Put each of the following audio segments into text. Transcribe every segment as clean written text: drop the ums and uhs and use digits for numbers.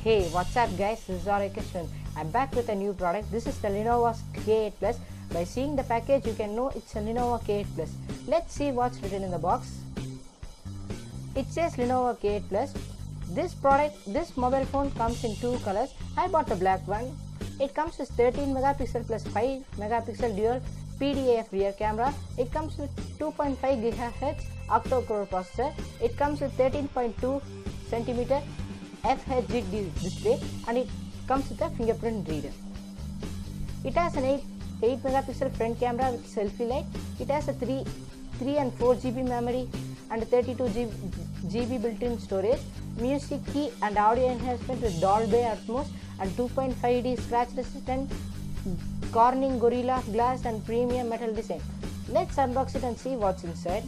Hey, what's up guys, this is our Krishnan. I'm back with a new product. This is the Lenovo K8 Plus. By seeing the package you can know it's a Lenovo K8 Plus. Let's see what's written in the box. It says Lenovo K8 Plus. This mobile phone comes in two colors. I bought the black one. It comes with 13 megapixel plus 5 megapixel dual PDAF rear camera. It comes with 2.5 GHz octo-core processor. It comes with 13.2 cm FHD display and it comes with a fingerprint reader. It has an 8 megapixel front camera with selfie light. It has a 3 and 4 GB memory and 32 GB built-in storage, music key and audio enhancement with Dolby atmos and 2.5D scratch resistant Corning Gorilla Glass and premium metal design. Let's unbox it and see what's inside.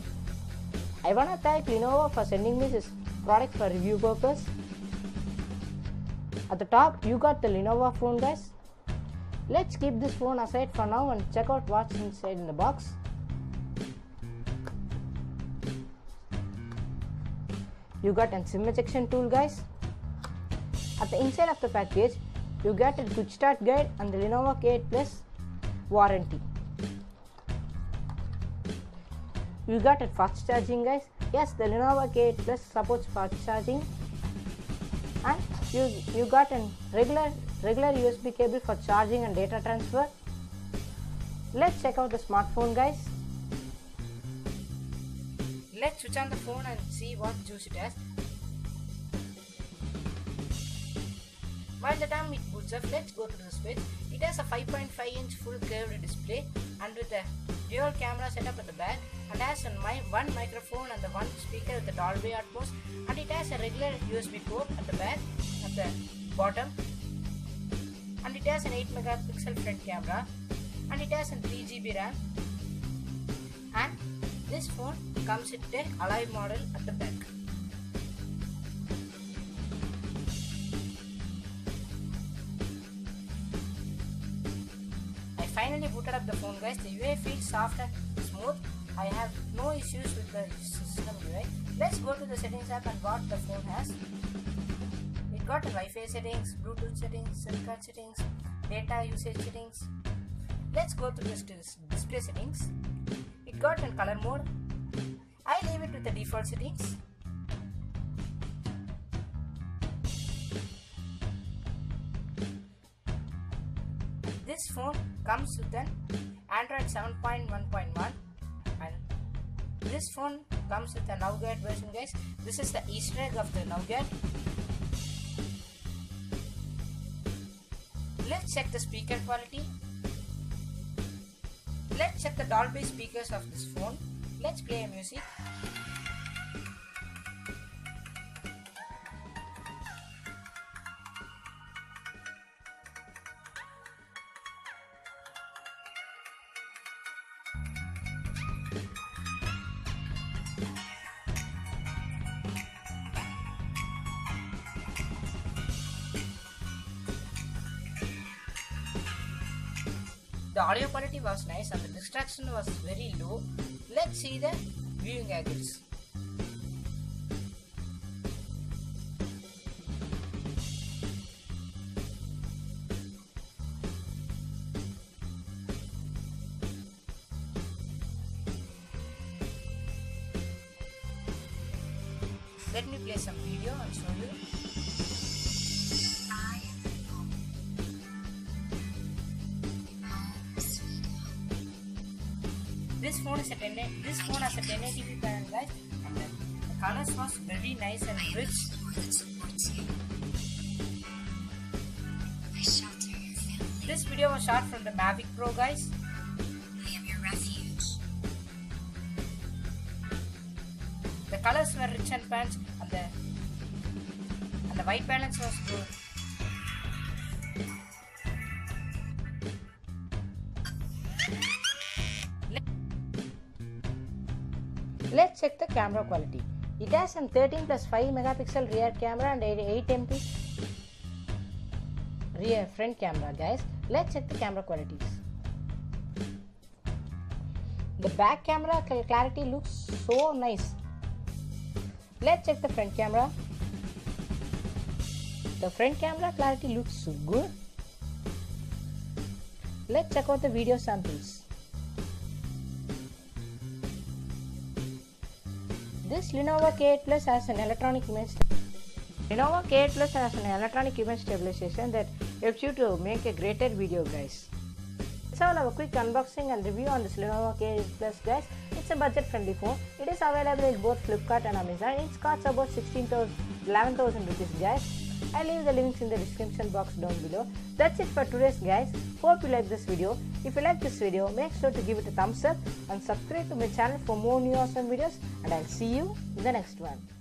I wanna thank Lenovo for sending me this product for review purpose. At the top you got the Lenovo phone guys. Let's keep this phone aside for now and check out what's inside in the box. You got a SIM ejection tool guys. At the inside of the package you get a quick start guide and the Lenovo K8 Plus warranty. You got a fast charging guys. Yes, the Lenovo K8 Plus supports fast charging. And you got a regular USB cable for charging and data transfer. Let's check out the smartphone guys. Let's switch on the phone and see what juice it has. While the time it boots up, let's go to the switch. It has a 5.5-inch full curved display and with a dual camera setup at the back, and has one microphone and the one speaker with the Dolby atmos, and it has a regular USB port at the back at the bottom, and it has an 8 megapixel front camera and it has a 3 GB RAM, and this phone comes with an alloy model at the back. I finally booted up the phone guys. The UI feels soft and smooth. I have no issues with the system UI. Let's go to the settings app and what the phone has. It got Wi-Fi settings, Bluetooth settings, SIM card settings, data usage settings. Let's go to the display settings. It got in color mode. I leave it with the default settings. This phone comes with an Android 7.1.1 and this phone comes with a Nougat version guys. This is the Easter egg of the Nougat. Let's check the speaker quality. Let's check the Dolby speakers of this phone. Let's play music. The audio quality was nice and the distraction was very low. Let's see the viewing angles. Let me play some video and show you. This phone has a 1080p panel guys, and the colors was very nice and rich. This video was shot from the Mavic Pro guys. I am your refuge. The colors were rich and punch, and the white balance was good. Let's check the camera quality. It has a 13 plus 5 megapixel rear camera and 8 MP rear front camera guys. Let's check the camera qualities. The back camera clarity looks so nice. Let's check the front camera. The front camera clarity looks good. Let's check out the video samples. This Lenovo K8 Plus has an electronic image. Lenovo K8 Plus has an electronic image stabilization that helps you to make a greater video, guys. Let's have a quick unboxing and review on this Lenovo K8 Plus, guys. It's a budget-friendly phone. It is available in both Flipkart and Amazon. It costs about 11,000 rupees, guys. I'll leave the links in the description box down below. That's it for today's, guys. Hope you like this video. If you like this video, make sure to give it a thumbs up and subscribe to my channel for more new awesome videos. And I'll see you in the next one.